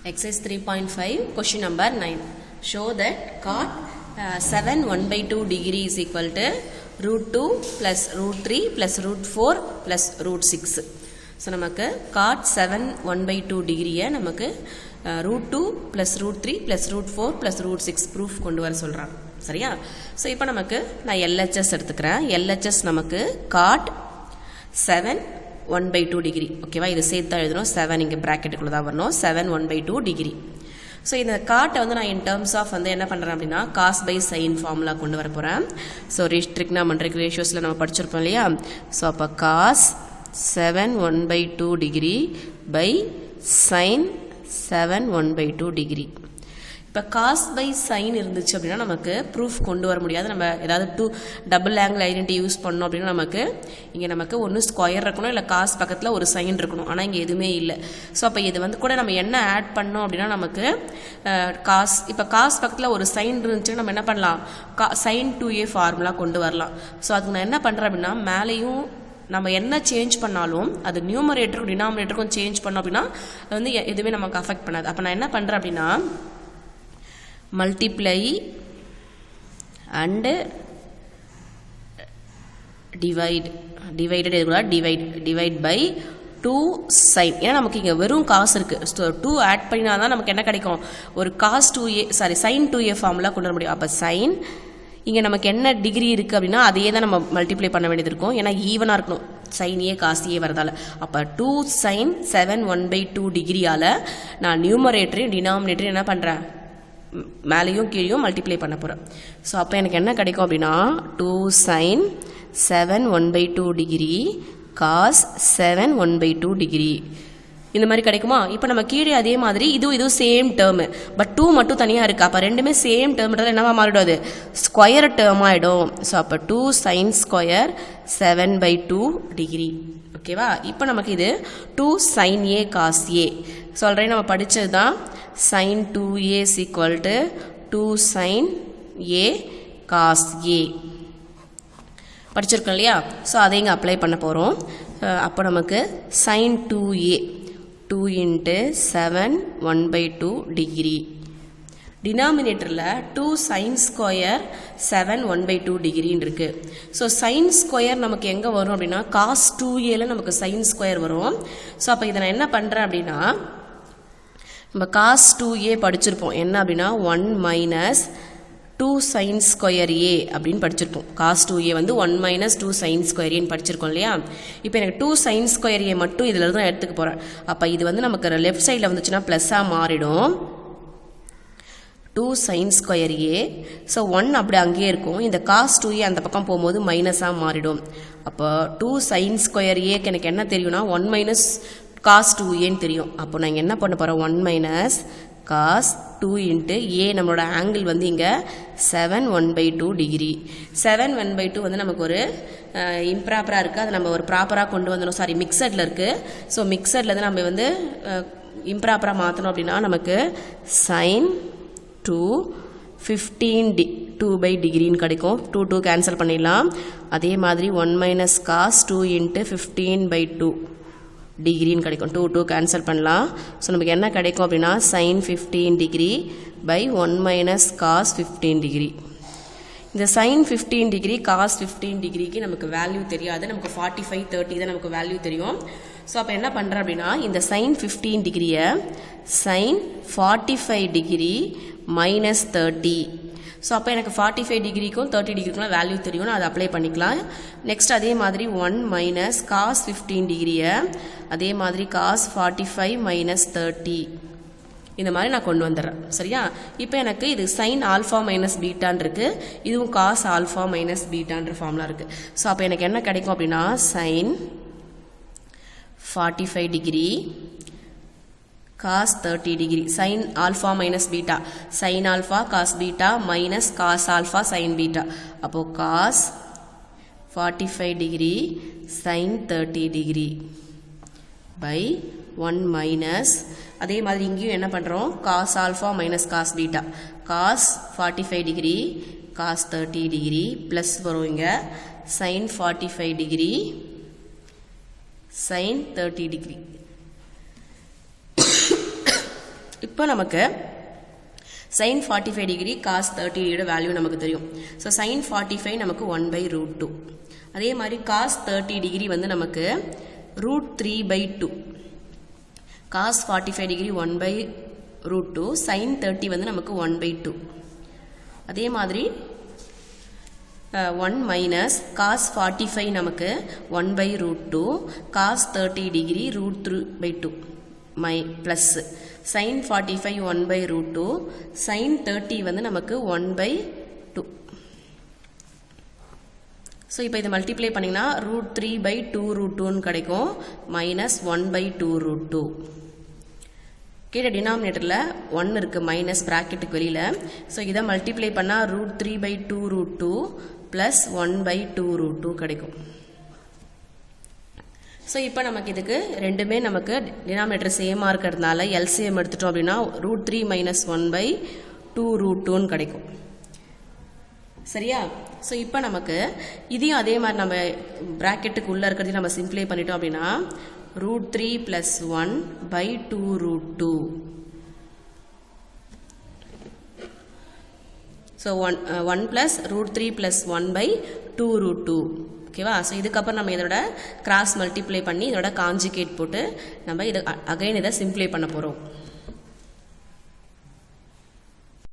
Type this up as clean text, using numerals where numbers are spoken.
Exercise 3.5 question number 9. Show that cot 7 1/2 degree is equal to root 2 plus root 3 plus root 4 plus root 6. So நமக்கு cot 7 1/2 degree நமக்கு root 2 plus root 3 plus root 4 plus root 6 proof கொண்டு வர சொல்றாங்க. சரியா? So இப்போ நமக்கு நான் LHS எடுத்துக்கிறேன். LHS நமக்கு cot 7 1/2 டிகிரி. ஓகேவா, இது சேர்த்து தான் எழுதணும். 7 இங்கே ப்ராக்கெட்டுக்குள்ளே தான் வரணும். 7 1/2 டிகிரி. ஸோ இந்த காட்டை வந்து நான் இன் டேர்ம்ஸ் ஆஃப் வந்து என்ன பண்ணுறேன் அப்படின்னா காஸ் பை சைன் ஃபார்முலா கொண்டு வர போகிறேன். ஸோ ட்ரிக்னாமெட்ரிக் ரேஷியோஸில் நம்ம படிச்சிருப்போம் இல்லையா. ஸோ அப்போ cos 7 1/2 degree by sine 7 1/2 degree. இப்போ காஸ் பை சைன் இருந்துச்சு அப்படின்னா நமக்கு ப்ரூஃப் கொண்டு வர முடியாது. நம்ம ஏதாவது டபுள் ஆங்கிள் ஐடென்டி யூஸ் பண்ணோம் அப்படின்னா நமக்கு ஒன்று ஸ்கொயர் இருக்கணும், இல்லை காஸ் பக்கத்தில் ஒரு சைன் இருக்கணும். ஆனால் இங்கே எதுவுமே இல்லை. ஸோ அப்போ இது வந்து கூட நம்ம என்ன ஆட் பண்ணோம் அப்படின்னா நமக்கு காஸ், இப்போ காஸ் பக்கத்தில் ஒரு சைன் இருந்துச்சுன்னா நம்ம என்ன பண்ணலாம், சைன் 2a ஃபார்முலா கொண்டு வரலாம். ஸோ அதுக்கு நான் என்ன பண்ணுறேன் அப்படின்னா மேலேயும் நம்ம என்ன சேஞ்ச் பண்ணாலும் அது நியூமரேட்டருக்கும் டினாமினேட்டருக்கும் சேஞ்ச் பண்ணோம் அப்படின்னா அது வந்து எதுவுமே நமக்கு அஃபெக்ட் பண்ணாது. அப்போ நான் என்ன பண்ணுறேன் அப்படின்னா multiply and divide by 2 sin. ஏன்னா நமக்கு இங்கே வெறும் காசு இருக்குது. ஸோ 2 ஆட் பண்ணினா தான் நமக்கு என்ன கிடைக்கும், ஒரு cos 2a sin 2a formula கொண்டு வர முடியும். அப்போ சைன் இங்கே நமக்கு என்ன டிகிரி இருக்குது அப்படின்னா அதையே தான் நம்ம மல்டிப்ளை பண்ண வேண்டியது இருக்கும். ஏன்னா ஈவனாக இருக்கணும், சைன் ஏ காஸ் ஏ வரதால. அப்போ 2 sin 7 1/2 டிகிரியால் நான் நியூமரேட்டரையும் டினாமினேட்டரையும் என்ன பண்ணுறேன், மேலேயும் கீழேயும் மல்டிப்ளை பண்ண போகிறேன். ஸோ அப்போ எனக்கு என்ன கிடைக்கும் அப்படின்னா 2 sin 7 1/2 டிகிரி காஸ் 7 1/2 டிகிரி இந்த மாதிரி கிடைக்குமா. இப்போ நம்ம கீழே அதே மாதிரி இதுவும் சேம் டேர்மு, பட் 2 மட்டும் தனியாக இருக்குது. அப்போ ரெண்டுமே சேம் டேர்ம்ன்றது என்னவா மாறிடும், அது ஸ்கொயர் டேர்ம் ஆகிடும். ஸோ அப்போ 2 sin ஸ்கொயர் 7/2 டிகிரி. ஓகேவா, இப்போ நமக்கு இது 2 sin a cos a சொல்கிறேன். நம்ம படித்தது தான் sin 2a is equal to 2 sin a cos a படிச்சிருக்கோம் இல்லையா. ஸோ அதை இங்கே அப்ளை பண்ண போகிறோம். அப்போ நமக்கு sin 2a 2 into 7 1/2 டிகிரி. டினாமினேட்டரில் 2 sin ஸ்கொயர் 7 1/2 டிகிரின்னு இருக்குது. ஸோ சைன் ஸ்கொயர் நமக்கு எங்கே வரும் அப்படின்னா காஸ் 2a நமக்கு சைன் ஸ்கொயர் வரும். ஸோ அப்போ இதை நான் என்ன பண்ணுறேன் அப்படின்னா நம்ம காஸ் 2a படிச்சிருப்போம். என்ன அப்படின்னா 1 மைனஸ் 2 சைன் ஸ்கொயர் a அப்படின்னு படிச்சிருப்போம். காஸ் 2a வந்து 1 மைனஸ் 2 சைன் ஸ்கொயர் ஏன்னு படிச்சிருக்கோம் இல்லையா. இப்போ எனக்கு 2 சைன் ஸ்கொயர் a மட்டும் இதில் தான் எடுத்துக்க போகிறேன். அப்போ இது வந்து நமக்கு லெஃப்ட் சைடில் வந்துச்சுன்னா ப்ளஸ்ஸாக மாறிடும். 2 சைன் ஸ்கொயர் a. ஸோ 1 அப்படி அங்கேயே இருக்கும். இந்த காஸ் 2a அந்த பக்கம் போகும்போது மைனஸாக மாறிடும். அப்போ 2 சைன் ஸ்கொயர் ஏக்கு எனக்கு என்ன தெரியும்னா 1 மைனஸ் காஸ் 2aன்னு தெரியும். அப்போ நான் இங்கே என்ன பண்ண போகிறேன், 1 மைனஸ் காஸ் 2 இன்ட்டு a. நம்மளோட ஆங்கிள் வந்து இங்கே 7 1/2 டிகிரி. 7 1/2 வந்து நமக்கு ஒரு இம்ப்ராப்பராக இருக்குது. அதை நம்ம ஒரு ப்ராப்பராக கொண்டு வந்துடும். சாரி, மிக்சடில் இருக்குது. ஸோ மிக்சடில் வந்து நம்ம வந்து இம்ப்ராப்பராக மாற்றணும் அப்படின்னா நமக்கு சைன் 2 15 2 டிகிரின்னு கிடைக்கும். 2 கேன்சல் பண்ணிடலாம். அதே மாதிரி 1 மைனஸ் காஸ் 2 இன்ட்டு 15/2 டிகிரின்னு கிடைக்கும். 2 கேன்சல் பண்ணலாம். ஸோ நமக்கு என்ன கிடைக்கும் அப்படின்னா sine 15 degree by 1 minus cos 15 degree. இந்த சைன் 15 டிகிரி காஸ் 15 டிகிரிக்கு நமக்கு வேல்யூ தெரியாது. நமக்கு 45 30 தான் நமக்கு வேல்யூ தெரியும். ஸோ அப்போ என்ன பண்ணுறேன் அப்படின்னா இந்த சைன் 15 டிகிரியை சைன் 45 டிகிரி மைனஸ் 30. ஸோ அப்போ எனக்கு 45 டிகிரிக்கும் 30 டிகிரிக்கும் வேல்யூ தெரியும். நான் அதை அப்ளை பண்ணிக்கலாம். நெக்ஸ்ட் அதே மாதிரி 1 மைனஸ் காஸ் 15 டிகிரியை அதே மாதிரி காஸ் 45 மைனஸ் 30 இந்த மாதிரி நான் கொண்டு வந்துடுறேன். சரியா, இப்போ எனக்கு இது சைன் ஆல்ஃபா மைனஸ் பீட்டான் இருக்குது. இதுவும் காஸ் ஆல்ஃபா மைனஸ் பீட்டான்ற ஃபார்முலா இருக்குது. ஸோ அப்போ எனக்கு என்ன கிடைக்கும் அப்படின்னா sign 45 degree cos 30 degree sin alpha minus beta sin alpha cos beta minus cos alpha sin beta அப்போ cos 45 degree sin 30 degree by 1 minus அதே மாதிரி இங்கேயும் என்ன பண்ணுறோம் cos alpha minus cos beta cos 45 degree cos 30 degree plus வரும் இங்கே sin 45 degree sin 30 degree இப்போ நமக்கு sin 45 டிகிரி cos 30 டிகிரியோட வேல்யூ நமக்கு தெரியும். ஸோ sin 45 நமக்கு 1/√2. அதே மாதிரி cos 30 டிகிரி வந்து நமக்கு √3/2. cos 45 டிகிரி 1/√2, sin 30 வந்து நமக்கு 1/2. அதே மாதிரி 1 minus cos 45 நமக்கு 1/√2, cos 30 degree √3/2 plus sin 45 1/√2, sin 30 வந்து நமக்கு 1/2. ஸோ இப்போ இதை மல்டிப்ளை பண்ணிங்கன்னா √3/2√2 கிடைக்கும், மைனஸ் 1/2√2. கீழே டினாமினேட்டரில் 1 இருக்குது மைனஸ் ப்ராக்கெட்டுக்கு வெளியில். ஸோ இதை மல்டிப்ளை பண்ணால் √3/2√2 ப்ளஸ் 1/2√2 கிடைக்கும். ஸோ இப்போ நமக்கு இதுக்கு ரெண்டுமே நமக்கு டினாமினேட்டர் சேமாக இருக்கிறதுனால எல்சிஎம் எடுத்துட்டோம் அப்படின்னா √3 மைனஸ் 1/2√2 கிடைக்கும். சரியா? ஸோ இப்போ நமக்கு இதையும் அதே மாதிரி நம்ம ப்ராக்கெட்டுக்கு உள்ளே இருக்கிறதையும் நம்ம சிம்ப்ளை பண்ணிட்டோம் அப்படின்னா √3 + 1/2√2. ஸோ 1 + √3 + 1/2√2. ஓகேவா? ஸோ இதுக்கப்புறம் நம்ம இதோட கிராஸ் மல்டிப்ளை பண்ணி இதோட காஞ்சிகேட் போட்டு நம்ம இதை அகைன் இதை சிம்ப்ளை பண்ண போகிறோம்.